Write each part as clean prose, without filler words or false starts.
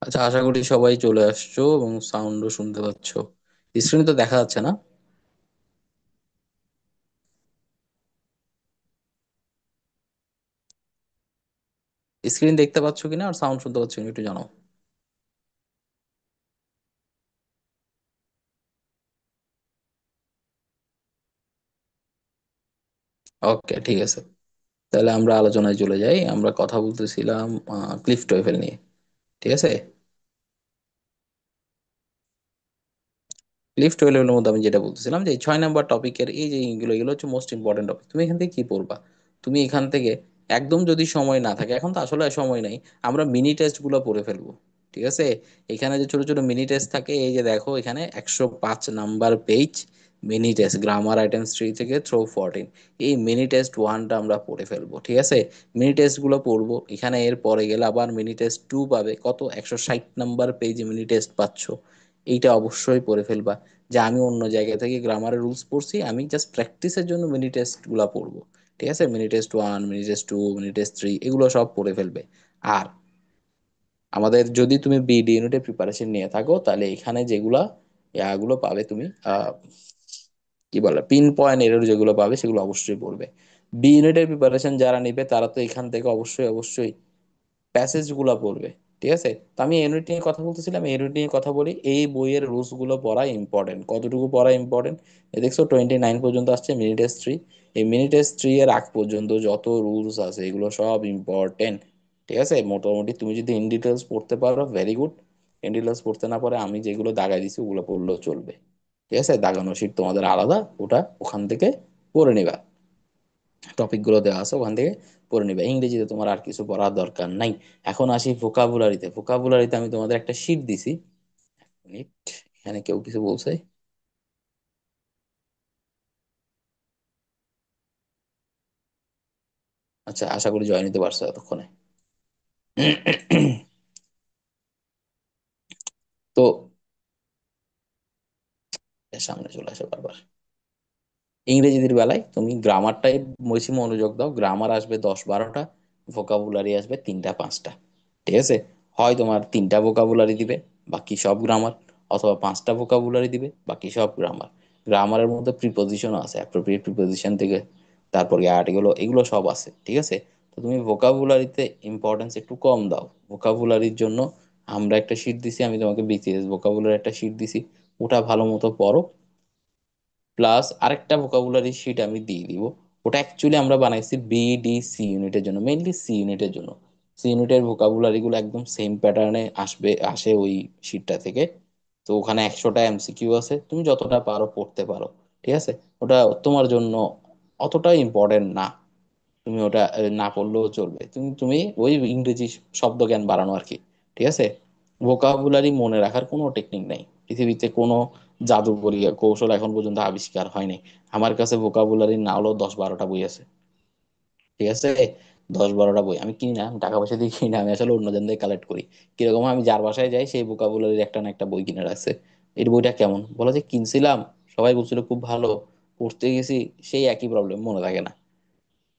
আচ্ছা, আশা করি সবাই চলে আসছো এবং সাউন্ডও শুনতে পাচ্ছ। স্ক্রিনে তো দেখা যাচ্ছে না? স্ক্রিন দেখতে পাচ্ছ কিনা আর সাউন্ড শুনতে পাচ্ছ কিনা একটু জানাও। ওকে, ঠিক আছে। তাহলে আমরা আলোচনায় চলে যাই। আমরা কথা বলতেছিলাম ক্লিফ টোয়েফেল নিয়ে। ঠিক আছে। ক্লিফ টোয়েলভের মধ্যে আমি যেটা বলতেছিলাম যে এই 6 নাম্বার টপিকের এই যে এগুলো এগুলো হচ্ছে মোস্ট ইম্পর্টেন্ট টপিক। তুমি এখান থেকে কি পড়বা? তুমি এখান থেকে একদম যদি সময় না থাকে, এখন তো আসলে সময় নাই, আমরা মিনি টেস্ট গুলো পড়ে ফেলবো। ঠিক আছে। এখানে যে ছোট ছোট মিনি টেস্ট থাকে, এই যে দেখো এখানে 105 number page, mini test grammar items 3 থেকে থ্রো 14। এই মিনি টেস্ট ওয়ানটা আমরা পড়ে ফেলবো। ঠিক আছে। মিনি টেস্ট গুলো পড়বো, এখানে এর পরে গেলে আবার মিনি টেস্ট 2 পাবে, কত 160 নাম্বার পেজে মিনি টেস্ট পাচ্ছ। এইটা অবশ্যই পড়ে ফেলবা। যে আমি অন্য জায়গা থেকে গ্রামারের রুলস পড়ছি, আমি জাস্ট প্র্যাকটিসের জন্য মিনি টেস্ট গুলা পড়বো। ঠিক আছে। Mini test 1, mini test 2, mini test 3 এগুলো সব পড়ে ফেলবে। আর আমাদের যদি তুমি বিডি ইউনিটের প্রিপারেশন নিয়ে থাকো, তাহলে এখানে যেগুলা ইয়াগুলো পাবে তুমি, কি বলে পিন পয়েন্ট এরর যেগুলো পাবে সেগুলো অবশ্যই পড়বে। বি ইউনিটের প্রিপারেশন যারা নিবে তারা তো এখান থেকে অবশ্যই অবশ্যই প্যাসেজ গুলা পড়বে। ঠিক আছে। তো আমি ইউনিট নিয়ে কথা বলতেছিলাম, এই ইউনিট নিয়ে কথা বলি। এই বইয়ের রুলস গুলো পড়া ইম্পর্টেন্ট। কতটুকু পড়া ইম্পর্টেন্ট? দেখছো 29 পর্যন্ত আসছে মিনি টেস্ট 3। এই মিনি টেস্ট 3 এর আগ পর্যন্ত যত রুলস আছে এগুলো সব ইম্পর্টেন্ট। ঠিক আছে। মোটামুটি তুমি যদি ইন ডিটেলস পড়তে পারো ভেরি গুড। ইন ডিটেলস পড়তে না পারে আমি যেগুলো দাগাই দিছি ওগুলো পড়লেও চলবে। ঠিক আছে। দাগানো শিট তোমাদের আলাদা, ওটা ওখান থেকে পড়ে নিবা। টপিক গুলো দেওয়া আছে ওখান থেকে পড়ে নিবে। ইংরেজিতে তোমার আর কিছু পড়ার দরকার নাই। এখন আসি ভোকাবুলারিতে। ভোকাবুলারিতে আমি তোমাদের একটা শিট দিছি। মিনিট, এখানে কেউ কিছু বলছে? আচ্ছা, আশা করি জয় নিতে পারছো এতক্ষণে। তো এর সামনে চলে আসে বারবার। ইংরেজিদের বেলায় তুমি গ্রামারটাই বেশি মনোযোগ দাও। গ্রামার আসবে 10-12টা, ভোকাবুলারি আসবে 3টা-5টা। ঠিক আছে। হয় তোমার 3টা ভোকাবুলারি দিবে, বাকি সব গ্রামার, অথবা 5টা ভোকাবুলারি দিবে, বাকি সব গ্রামার। গ্রামারের মধ্যে প্রিপোজিশনও আছে, অ্যাপ্রোপ্রিয়েট প্রিপোজিশন থেকে তারপর আর্টিকেল, এগুলো সব আছে। ঠিক আছে। তো তুমি ভোকাবুলারিতে ইম্পর্টেন্স একটু কম দাও। ভোকাবুলারির জন্য আমরা একটা শিট দিছি, আমি তোমাকে বিসিএস ভোকাবুলারি একটা শিট দিছি, ওটা ভালো মতো পড়ো। প্লাস আরেকটা ভোকাবুলারি শিট আমি দিয়ে দিব। ওটা অ্যাকচুয়ালি আমরা বানাইছি বিডিসি ইউনিটের জন্য, মেইনলি সি ইউনিটের জন্য। সি ইউনিটের ভোকাবুলারি গুলো একদম সেম প্যাটার্নে আসে ওই শিটটা থেকে। তো ওখানে 100টা এমসিকিউ আছে, তুমি যতটা পারো পড়তে পারো। ঠিক আছে। ওটা তোমার জন্য অতটা ইম্পর্টেন্ট না। তুমি ওটা না পড়লেও চলবে। তুমি তুমি ওই ইংরেজি শব্দ জ্ঞান বাড়ানো আর কি। ঠিক আছে। ভোকাবুলারি মনে রাখার কোনো টেকনিক নাই। পৃথিবীতে কোনো জাদুকরি কৌশল এখন পর্যন্ত আবিষ্কার হয়নি। আমার কাছে ভোকাবুলারি না হলেও 10-12টা বই আছে। ঠিক আছে। 10-12টা বই আমি কিনি না, আমি টাকা পয়সা দিয়ে কিনি না, আমি আসলে অন্যজন দিয়ে কালেক্ট করি। কিরকম, আমি যার বাসায় যাই সেই ভোকাবুলারির একটা না একটা বই কিনে রাখছে। এই বইটা কেমন বলা যে কিনছিলাম, সবাই বলছিল খুব ভালো, পড়তে গেছি, সেই একই প্রবলেম, মনে থাকে না।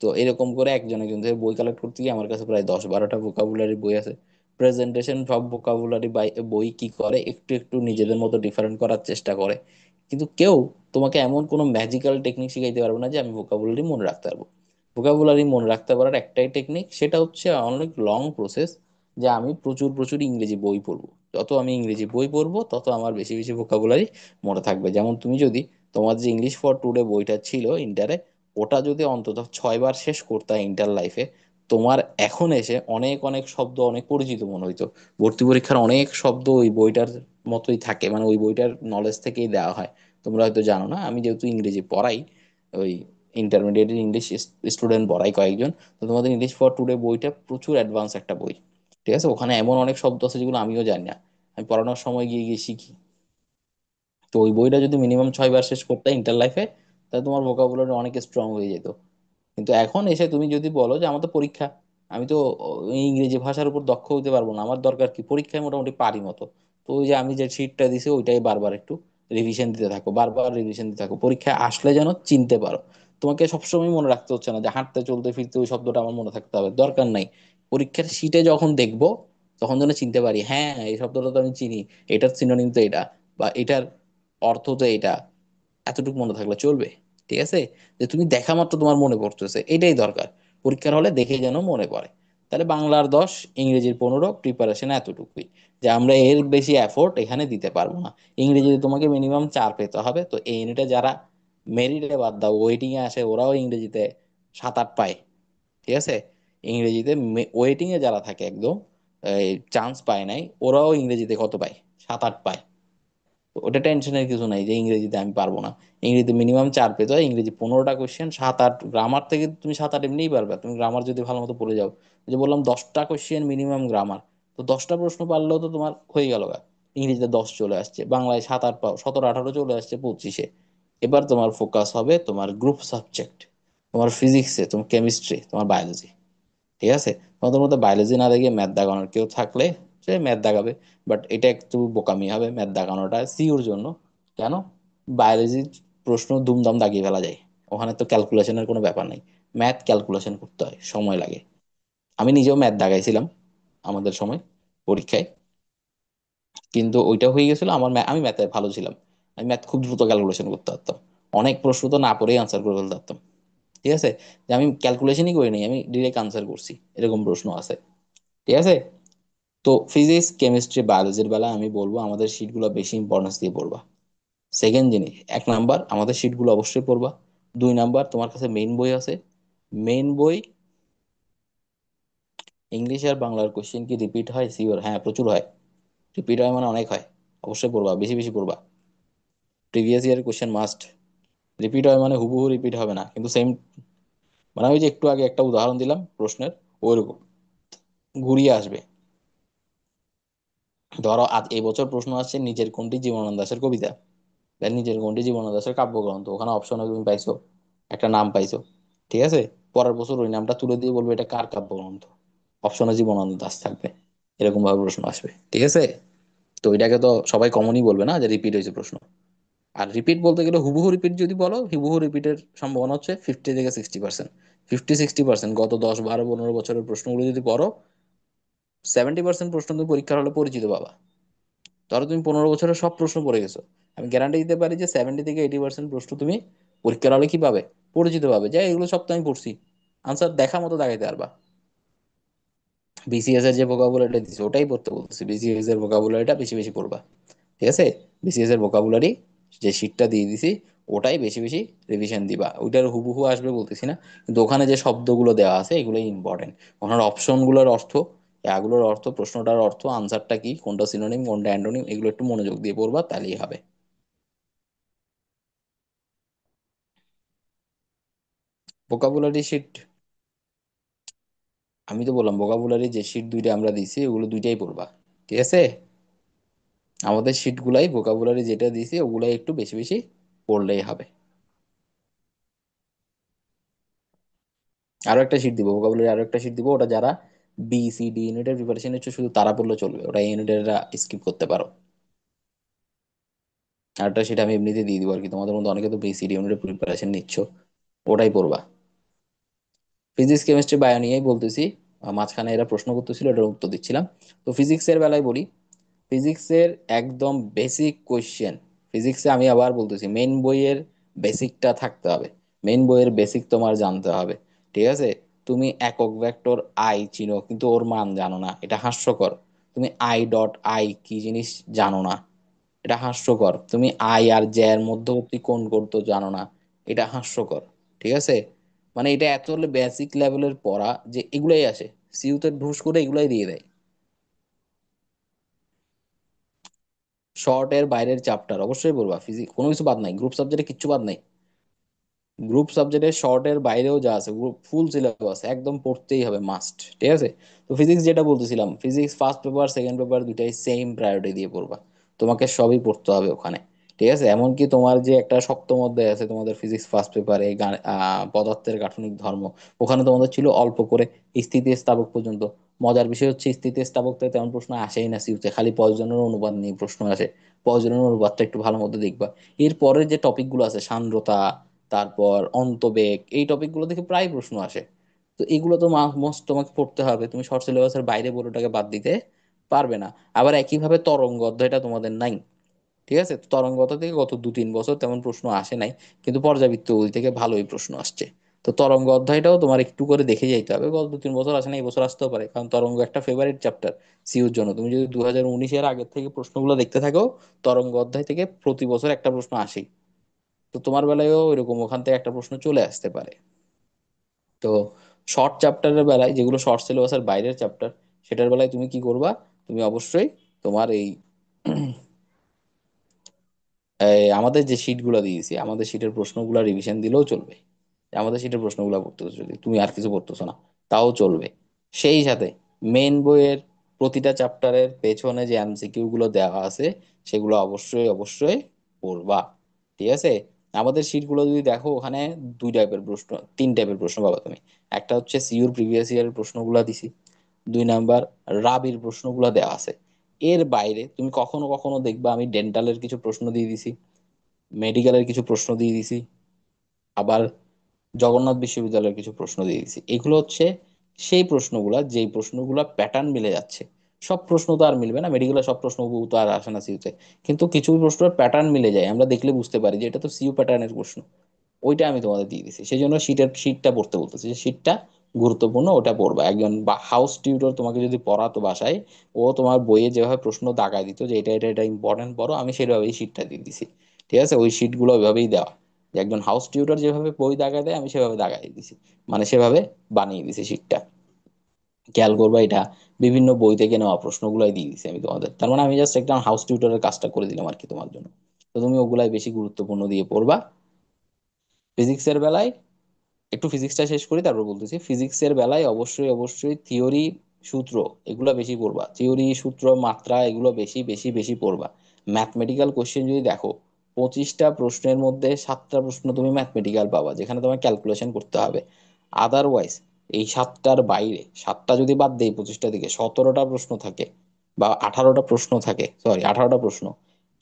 তো এরকম করে একজন একজন থেকে বই কালেক্ট করতে গিয়ে আমার কাছে প্রায় 10-12টা ভোকাবুলারি বই আছে। প্রেজেন্টেশন সব ভোকাবুলারি বই কি করে, একটু একটু নিজেদের মতো ডিফারেন্ট করার চেষ্টা করে। কিন্তু কেউ তোমাকে এমন কোনো ম্যাজিক্যাল টেকনিক শিখাইতে পারবে না যে আমি ভোকাবুলারি মনে রাখতে পারবো। ভোকাবুলারি মনে রাখতে পারার একটাই টেকনিক, সেটা হচ্ছে অনেক লং প্রসেস, যে আমি প্রচুর প্রচুর ইংরেজি বই পড়বো। যত আমি ইংরেজি বই পড়বো তত আমার বেশি বেশি ভোকাবুলারি মনে থাকবে। যেমন তুমি যদি তোমার যে ইংলিশ ফর টুডে বইটা ছিল ইন্টারে, ওটা যদি অন্তত 6বার শেষ করতে ইন্টার লাইফে, তোমার এখন এসে অনেক অনেক শব্দ অনেক পরিচিত মনে হইতো। ভর্তি পরীক্ষার অনেক শব্দ ওই বইটার মতোই থাকে, মানে ওই বইটার নলেজ থেকেই দেওয়া হয়। তোমরা হয়তো জানো না, আমি যেহেতু ইংরেজি পড়াই, ওই ইন্টারমিডিয়েট ইংলিশ স্টুডেন্ট পড়াই কয়েকজন। তো তোমাদের ইংলিশ ফর টুডে বইটা প্রচুর অ্যাডভান্স একটা বই। ঠিক আছে। ওখানে এমন অনেক শব্দ আছে যেগুলো আমিও জানি না, আমি পড়ানোর সময় গিয়ে গিয়ে শিখি। তো ওই বইটা যদি মিনিমাম 6বার শেষ করতে ইন্টার লাইফে, তাহলে তোমার ভোকাবুলারি অনেক স্ট্রং হয়ে যেত। কিন্তু এখন এসে তুমি যদি বলো যে আমার তো পরীক্ষা, আমি তো ইংরেজি ভাষার উপর দক্ষ হতে পারবো না, আমার দরকার কি, পরীক্ষায় মোটামুটি পারি মতো, তো ওই যে আমি যে শিটটা দিছি ওইটাই বারবার একটু রিভিশন দিতে থাকো, বারবার রিভিশন দিতে থাকো, পরীক্ষায় আসলে যেন চিনতে পারো। তোমাকে সবসময় মনে রাখতে হচ্ছে না যে হাঁটতে চলতে ফিরতে ওই শব্দটা আমার মনে থাকতে হবে, দরকার নাই। পরীক্ষার শিটে যখন দেখবো তখন যেন চিনতে পারি, হ্যাঁ এই শব্দটা তো আমি চিনি, এটার সিনোনিম তো এটা, বা এটার অর্থ তো এটা। এতটুকু মনে থাকলে চলবে, ঠিক আছে? যে তুমি দেখা মাত্র তোমার মনে পড়তেছে, এটাই দরকার। পরীক্ষার হলে দেখে যেন মনে পড়ে। তাহলে বাংলার 10, ইংরেজির 15, প্রিপারেশন এতটুকুই। যে আমরা এর বেশি এফোর্ট এখানে দিতে পারবো না। ইংরেজিতে তোমাকে মিনিমাম 4 পেতে হবে, তো এই ইউনিটে যারা মেরিটে বাদ দাও ওয়েটিং এ আসে, ওরাও ইংরেজিতে 7-8 পায়, ঠিক আছে? ইংরেজিতে ওয়েটিং এ যারা থাকে একদম চান্স পায় নাই, ওরাও ইংরেজিতে কত পায়? 7-8 পায়। তো ওটা টেনশনের কিছু নাই যে ইংরেজিতে আমি পারবো না। ইংরেজিতে মিনিমাম 4 পেতে হয়, ইংরেজি 15টা কোশ্চেন, 7-8 গ্রামার থেকে তুমি 7-8 এমনিই পারবে, তুমি গ্রামার যদি ভালো মতো পড়ে যাও। ওই যে বললাম 10টা কোশ্চেন মিনিমাম গ্রামার, তো 10টা প্রশ্ন পারলেও তো তোমার হয়ে গেল গা। ইংরেজিতে 10 চলে আসছে, বাংলায় 7-8 পাও, 17-18 চলে আসছে 25-এ। এবার তোমার ফোকাস হবে তোমার গ্রুপ সাবজেক্ট, তোমার ফিজিক্সে, তোমার কেমিস্ট্রি, তোমার বায়োলজি, ঠিক আছে? তোমাদের মধ্যে বায়োলজি না দেখে ম্যাথ দাগানোর কেউ থাকলে সে ম্যাথ দাগাবে, বাট এটা একটু বোকামি হবে ম্যাথ দাগানোটা সিউর জন্য। কেন? বায়োলজির প্রশ্ন দুমদাম দাগিয়ে ফেলা যায়, ওখানে তো ক্যালকুলেশনের কোনো ব্যাপার নেই। ম্যাথ ক্যালকুলেশন করতে হয়, সময় লাগে। আমি নিজেও ম্যাথ দাগাইছিলাম আমাদের সময় পরীক্ষায়, কিন্তু ওইটা হয়ে গেছিল আমার আমি ম্যাথে ভালো ছিলাম। আমি ম্যাথ খুব দ্রুত ক্যালকুলেশন করতে পারতাম, অনেক প্রশ্ন তো না পড়েই আনসার করে ফেলতে পারতাম, ঠিক আছে? যে আমি ক্যালকুলেশনই করিনি, আমি ডিরেক্ট আনসার করছি, এরকম প্রশ্ন আছে, ঠিক আছে? তো ফিজিক্স কেমিস্ট্রি বায়োলজির বেলা আমি বলবো আমাদের শিটগুলো বেশি ইম্পর্টেন্স দিয়ে পড়বা। সেকেন্ড জিনিস, 1 নাম্বার আমাদের শিটগুলো অবশ্যই পড়বা। 2 নাম্বার, তোমার কাছে মেইন বই আছে, মেইন বই। ইংলিশ আর বাংলার কোশ্চেন কি রিপিট হয়? সিওর, হ্যাঁ প্রচুর হয়। রিপিট হয় মানে অনেক হয়। অবশ্যই পড়বা, বেশি বেশি পড়বা। Previous year question must. Repeat হয় মানে হুবহু রিপিট হবে না, কিন্তু সেম, মানে ওই যে একটু আগে একটা উদাহরণ দিলাম প্রশ্নের, ওইরকম ঘুরিয়ে আসবে। ধরো আজ এই বছর প্রশ্ন আসছে নিজের কোনটি জীবনানন্দ দাশের কবিতা, দেন নিজের কোনটি জীবনানন্দ দাশের কাব্যগ্রন্থ, ওখানে অপশনে তুমি পাইছো, একটা নাম পাইছো, ঠিক আছে? পরের বছর ওই নামটা তুলে দিয়ে বলবে এটা কার কাব্যগ্রন্থ, অপশনে জীবনানন্দ দাশ থাকবে। এরকম ভাবে প্রশ্ন আসবে, ঠিক আছে? তো এটাকে তো সবাই কমনই বলবে না যে রিপিট হয়েছে প্রশ্ন। আর রিপিট বলতে গেলে হুবহু রিপিট যদি বলো, হুবহু রিপিটের সম্ভাবনা হচ্ছে 50 থেকে 60%। 50-60%, গত 10-12-15 বছরের প্রশ্নগুলো যদি পড়ো, 70% প্রশ্ন তুমি পরীক্ষার হলে পরিচিত পাবা। ধরো তুমি 15 বছরের সব প্রশ্ন পড়ে গেছো, আমি গ্যারান্টি দিতে পারি যে 70 থেকে 80% প্রশ্ন তুমি পরীক্ষার হলে কি পাবে? পরিচিত পাবে, যে এগুলো সব তো আমি পড়ছি, আনসার দেখা মতো দাগাইতে পারবা। বিসিএস এর যে ভোকাবুলারিটা দিচ্ছে ওটাই পড়তে বলতেছি, বিসিএস এর ভোকাবুলারিটা বেশি বেশি পড়বা, ঠিক আছে? বিসিএস এর ভোকাবুলারি যে শিটটা দিয়ে দিছি, ওটাই বেশি বেশি রিভিশন দিবা। ওইটার হুবহু আসবে বলতেছি না, কিন্তু ওখানে যে শব্দগুলো দেওয়া আছে এগুলোই ইম্পর্টেন্ট। ওখানে অপশনগুলোর অর্থ, এগুলোর অর্থ, প্রশ্নটার অর্থ, আনসারটা কি, কোনটা সিনোনিম কোনটা অ্যান্টোনিম, এগুলো একটু মনোযোগ দিয়ে পড়বা, তাহলেই হবে। ভোকাবুলারি শিট, আমি তো বললাম ভোকাবুলারি যে শিট দুইটা আমরা দিছি ওগুলো দুইটাই পড়বা, ঠিক আছে? আমাদের শিটগুলাই ভোকাবুলারি যেটা দিছি ওগুলাই একটু বেশি বেশি পড়লেই হবে। আরো একটা শিট দিব, ভোকাবুলারি আরো একটা শিট দিব, ওটা যারা বি সি ডি ইউনিটের প্রিপারেশন নিচ্ছ শুধু তারা পড়লে চলবে, ওটা ইউনিটের স্কিপ করতে পারো। আর একটা শিট আমি এমনিতে দিয়ে দিব আর কি, তোমাদের মধ্যে অনেকে তো বি সি ডি ইউনিটের প্রিপারেশন নিচ্ছ, ওটাই পড়বা। ফিজিক্স কেমিস্ট্রি বায়ো নিয়েই বলতেছি। মাঝখানে এরা প্রশ্ন করতেছিল, এটার উত্তর দিচ্ছিলাম। তো ফিজিক্সের বেলায় বলি, ফিজিক্সের একদম বেসিক কোয়েশ্চেন। ফিজিক্সে আমি আবার বলতেছি মেইন বইয়ের বেসিকটা থাকতে হবে, মেইন বইয়ের বেসিক তোমার জানতে হবে, ঠিক আছে? তুমি একক ভেক্টর আই চিনো কিন্তু ওর মান জানো না, এটা হাস্যকর। তুমি আই ডট আই কি জিনিস জানো না, এটা হাস্যকর। তুমি আই আর জে এর মধ্যবর্তী কোণ করতে জানো না, এটা হাস্যকর, ঠিক আছে? মানে এটা এত বেসিক লেভেলের পড়া যে এগুলাই আসে, সিউতে ঢুস করে এগুলাই দিয়ে দেয়। শর্ট এর বাইরের চ্যাপ্টার অবশ্যই পড়বা, ফিজিক্স কোনো কিছু বাদ নাই, গ্রুপ সাবজেক্টে কিচ্ছু বাদ নাই। গ্রুপ সাবজেক্টের শর্টের বাইরেও যা আছে গ্রুপ ফুল সিলেবাস একদম পড়তেই হবে, মাস্ট, ঠিক আছে? তো ফিজিক্স যেটা বলতেছিলাম, physics first paper second paper দুইটাই সেম প্রায়োরিটি দিয়ে পড়বা, তোমাকে সবই পড়তে হবে ওখানে, ঠিক আছে? এমনকি তোমার যে একটা সপ্তম অধ্যায় আছে তোমাদের ফিজিক্স ফার্স্ট পেপারে, পদার্থের গাঠনিক ধর্ম, ওখানে তোমাদের ছিল অল্প করে স্থিতিস্থাপক পর্যন্ত। মজার বিষয় হচ্ছে স্থিতিস্থাপকতে তেমন প্রশ্ন আসেই না সিউতে, খালি পয়জনের অনুপাত নিয়ে প্রশ্ন আসে। পয়জনের অনুপাতটা একটু ভালো মতো দেখবা। এর পরের যে টপিকগুলো আছে সান্দ্রতা, তারপর অন্তবেগ, এই টপিকগুলো থেকে প্রায় প্রশ্ন আসে। তো এগুলো তো মোস্ট তোমাকে পড়তে হবে, তুমি শর্ট সিলেবাসের বাইরে বলে ওটাকে বাদ দিতে পারবে না। আবার একইভাবে তরঙ্গ অধ্যায়টা তোমাদের নাই। ঠিক আছে, তো তরঙ্গ অধ্যায় থেকে গত 2-3 বছর তেমন প্রশ্ন আসে নাই, কিন্তু পর্যাবৃত্ত ওই থেকে ভালোই প্রশ্ন আসছে। তো তরঙ্গ অধ্যায়টাও তোমার একটু করে দেখে যাইতে হবে, গত 2-3 বছর আসে না, এই বছর আসতেও পারে, কারণ তরঙ্গ একটা ফেভারিট চ্যাপ্টার সিউর জন্য। তুমি যদি 2019-এর আগের থেকে প্রশ্নগুলো দেখতে থাকো, তরঙ্গ অধ্যায় থেকে প্রতি বছর একটা প্রশ্ন আসেই। তো তোমার বেলায়ও এরকম ওখান থেকে একটা প্রশ্ন চলে আসতে পারে। তো শর্ট চ্যাপ্টারের বেলায়, যেগুলো শর্ট সিলেবাসের বাইরের চ্যাপ্টার, সেটার বেলায় তুমি কি করবা? তুমি অবশ্যই তোমার এই আমাদের যে শিটগুলো দিয়েছি, আমাদের শিটের প্রশ্নগুলো রিভিশন দিলেও চলবে। আমাদের শিটের প্রশ্নগুলো পড়তেছো, যদি তুমি আর কিছু পড়তেছো না তাও চলবে। সেই সাথে মেন বইয়ের প্রতিটা চ্যাপ্টারের পেছনে যে এমসিকিউ গুলো দেওয়া আছে, সেগুলো অবশ্যই অবশ্যই পড়বা। ঠিক আছে, আমাদের শিটগুলো যদি দেখো, ওখানে 2 টাইপের প্রশ্ন, 3 টাইপের প্রশ্ন পাবা তুমি। একটা হচ্ছে সিইউর প্রিভিয়াস ইয়ারের প্রশ্নগুলো দিছি, 2 নাম্বার রাবির প্রশ্নগুলো দেওয়া আছে। এর বাইরে তুমি কখনো কখনো দেখবা আমি ডেন্টালের কিছু প্রশ্ন দিয়ে দিছি, মেডিকেলের কিছু প্রশ্ন দিয়ে দিছি, আবার জগন্নাথ বিশ্ববিদ্যালয়ের কিছু প্রশ্ন দিয়ে দিছি। এগুলো হচ্ছে সেই প্রশ্নগুলা, যেই প্রশ্নগুলা প্যাটার্ন মিলে যাচ্ছে। সব প্রশ্ন তো আর মিলবে না, মেডিকেলের সব প্রশ্ন তো আর আসে না সিউতে, কিন্তু কিছু প্রশ্নের প্যাটার্ন মিলে যায়, আমরা দেখলে বুঝতে পারি যে এটা তো সিইউ প্যাটার্নের প্রশ্ন। ওইটা আমি তোমাদের দিয়ে দিছি, সেই জন্য শিটটা পড়তে বলতেছি, যে শিটটা গুরুত্বপূর্ণ, ওটা পড়বা। একজন বা হাউস টিউটর তোমাকে যদি পড়াতো বাসায়, ও তোমার বইয়ে যেভাবে প্রশ্ন দাগায় দিত যে এটা এটা এটা ইম্পর্টেন্ট পড়ো, আমি সেভাবেই শিটটা দিয়ে দিছি। ঠিক আছে, ওই শিটগুলো ওইভাবেই দেওয়া, যে একজন হাউস টিউটর যেভাবে বই দাগায় দেয়, আমি সেভাবে দাগাই দিছি, মানে সেভাবে বানিয়ে দিছি শিটটা। খেয়াল করবা এটা, বিভিন্ন বই থেকে নেওয়া প্রশ্নগুলাই দিয়ে দিছি আমি তোমাদের, তার মানে আমি জাস্ট একটা হাউস টিউটরের কাজটা করে দিলাম আর কি তোমার জন্য। তো তুমি ওগুলাই বেশি গুরুত্বপূর্ণ দিয়ে পড়বা। ফিজিক্সের বেলায়, একটু ফিজিক্সটা শেষ করি তারপর বলতেছি। ফিজিক্সের বেলায় অবশ্যই অবশ্যই থিওরি, সূত্র, এগুলো বেশি পড়বা। থিওরি, সূত্র, মাত্রা, এগুলো বেশি বেশি বেশি পড়বা। ম্যাথমেটিক্যাল কোশ্চেন যদি দেখো, 25টা প্রশ্নের মধ্যে 7টা প্রশ্ন তুমি ম্যাথমেটিক্যাল পাবা, যেখানে তোমার ক্যালকুলেশন করতে হবে। আদারওয়াইজ এই 7টার বাইরে, 7টা যদি বাদ দেই 25টা থেকে, 17টা প্রশ্ন থাকে, বা 18টা প্রশ্ন থাকে, সরি 18টা প্রশ্ন।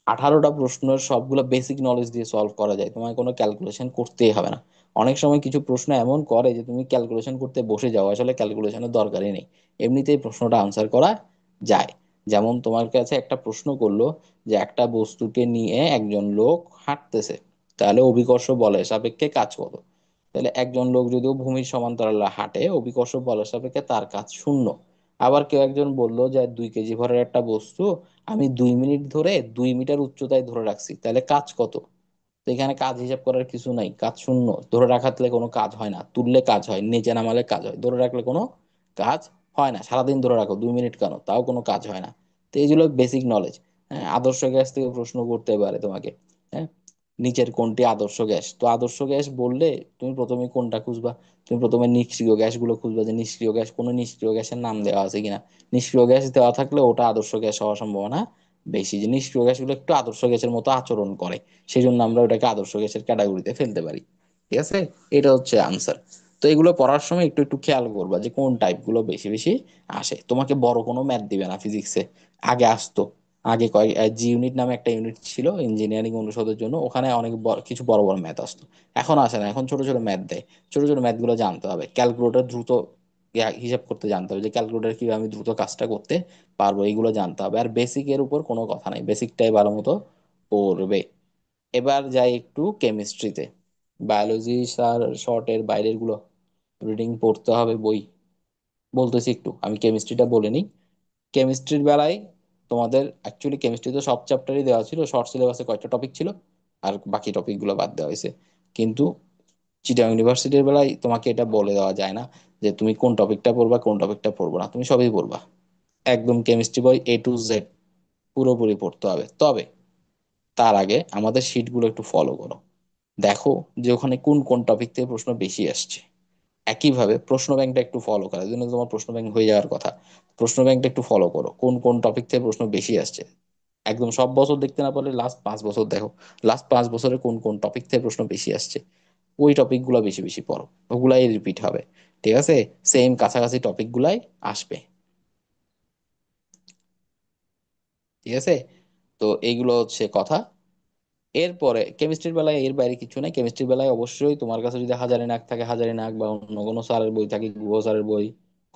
18টা প্রশ্নের সবগুলো বেসিক নলেজ দিয়ে সলভ করা যায়, তোমায় কোনো ক্যালকুলেশন করতেই হবে না। অনেক সময় কিছু প্রশ্ন এমন করে যে তুমি ক্যালকুলেশন করতে বসে যাও, আসলে ক্যালকুলেশনের দরকারই নেই, এমনিতেই প্রশ্নটা আনসার করা যায়। যেমন তোমার কাছে একটা প্রশ্ন করলো যে একটা বস্তুকে নিয়ে একজন লোক হাঁটতেছে, তাহলে অভিকর্ষ বলের সাপেক্ষে কাজ কত? তাহলে একজন লোক যদিও ভূমির সমান্তরালে হাঁটে, অভিকর্ষ বলের সাপেক্ষে তার কাজ 0। আবার কেউ একজন বলল যে 2 কেজি ভরের একটা বস্তু আমি 2 মিনিট ধরে 2 মিটার উচ্চতায় ধরে রাখছি, তাহলে কাজ কত? তো এখানে কাজ হিসাব করার কিছু নাই, কাজ 0। ধরে রাখাতে কোনো কাজ হয় না, তুললে কাজ হয়, নিচে নামালে কাজ হয়, ধরে রাখলে কোনো কাজ হয় না। সারাদিন ধরে রাখো 2 মিনিট কেন, তাও কোনো কাজ হয় না। তো এইগুলো বেসিক নলেজ। হ্যাঁ, আদর্শ গ্যাস থেকে প্রশ্ন করতে পারে তোমাকে। হ্যাঁ, নিচের কোনটি আদর্শ গ্যাস? তো আদর্শ গ্যাস বললে তুমি প্রথমে কোনটা খুঁজবা? তুমি প্রথমে নিষ্ক্রিয় গ্যাসগুলো খুঁজবা, যে নিষ্ক্রিয় গ্যাস, কোনো নিষ্ক্রিয় গ্যাসের নাম দেওয়া আছে কিনা। নিষ্ক্রিয় গ্যাস দেওয়া থাকলে ওটা আদর্শ গ্যাস হওয়ার সম্ভাবনা বেশি, যে নিষ্ক্রিয় গ্যাসগুলো একটু আদর্শ গ্যাসের মতো আচরণ করে, সেই জন্য আমরা ওটাকে আদর্শ গ্যাসের ক্যাটাগরিতে ফেলতে পারি। ঠিক আছে, এটা হচ্ছে আনসার। তো এগুলো পড়ার সময় একটু একটু খেয়াল করবা যে কোন টাইপগুলো বেশি বেশি আসে। তোমাকে বড় কোনো ম্যাথ দিবে না ফিজিক্সে, আগে আসতো। আগে জি ইউনিট নামে একটা ইউনিট ছিল ইঞ্জিনিয়ারিং অনুষদের জন্য, ওখানে অনেক কিছু বড় বড় ম্যাথ আসতো। এখন আসে না, এখন ছোট ছোট ম্যাথ দেয়। ছোট ছোট ম্যাথ গুলো জানতে হবে, ক্যালকুলেটর দ্রুত হিসাব করতে জানতে হবে, যে ক্যালকুলেটর কিভাবে আমি দ্রুত কাজটা করতে পারবো, এইগুলো জানতে হবে। আর বেসিকের উপর কোনো কথা নাই, বেসিকটাই ভালো মতো পড়বে। এবার যাই একটু কেমিস্ট্রিতে। বায়োলজি স্যার শর্টের বাইরের গুলো রিডিং পড়তে হবে বই। বলতেছি একটু, আমি কেমিস্ট্রিটা বলে নিই। কেমিস্ট্রির বেলায় তোমাদের অ্যাকচুয়ালি কেমিস্ট্রিতে সব চ্যাপ্টারই দেওয়া ছিল, শর্ট সিলেবাসে কয়েকটা টপিক ছিল, আর বাকি টপিকগুলো বাদ দেওয়া হয়েছে। কিন্তু চিটাগং ইউনিভার্সিটির বেলায় তোমাকে এটা বলে দেওয়া যায় না যে তুমি কোন টপিকটা পড়বা কোন টপিকটা পড়বো না, তুমি সবই পড়বা। একদম কেমিস্ট্রি বই A to Z পুরোপুরি পড়তে হবে। তবে তার আগে আমাদের শিটগুলো একটু ফলো করো, দেখো যে ওখানে কোন কোন টপিক থেকে প্রশ্ন বেশি আসছে। একইভাবে প্রশ্ন ব্যাংকটা একটু ফলো করার জন্য, তোমার প্রশ্ন ব্যাংক হয়ে যাওয়ার কথা, প্রশ্ন ব্যাংকটা একটু ফলো করো, কোন কোন টপিক থেকে প্রশ্ন বেশি আসছে। একদম সব বছর দেখতে না পারলে লাস্ট 5 বছর দেখো, লাস্ট 5 বছরে কোন কোন টপিক থেকে প্রশ্ন বেশি আসছে, ওই টপিকগুলো বেশি বেশি পড়ো, ওগুলাই রিপিট হবে। ঠিক আছে, সেম কাছাকাছি টপিকগুলাই আসবে। ঠিক আছে, তো এইগুলো হচ্ছে কথা। এরপরে কেমিস্ট্রির বেলায় এর বাইরে কিছু নাই। কেমিস্ট্রির বেলায় অবশ্যই তোমার কাছে যদি হাজারি নাগ থাকে, হাজারি নাগ, বা অন্য কোনো স্যারের বই থাকে, গুহ স্যারের বই,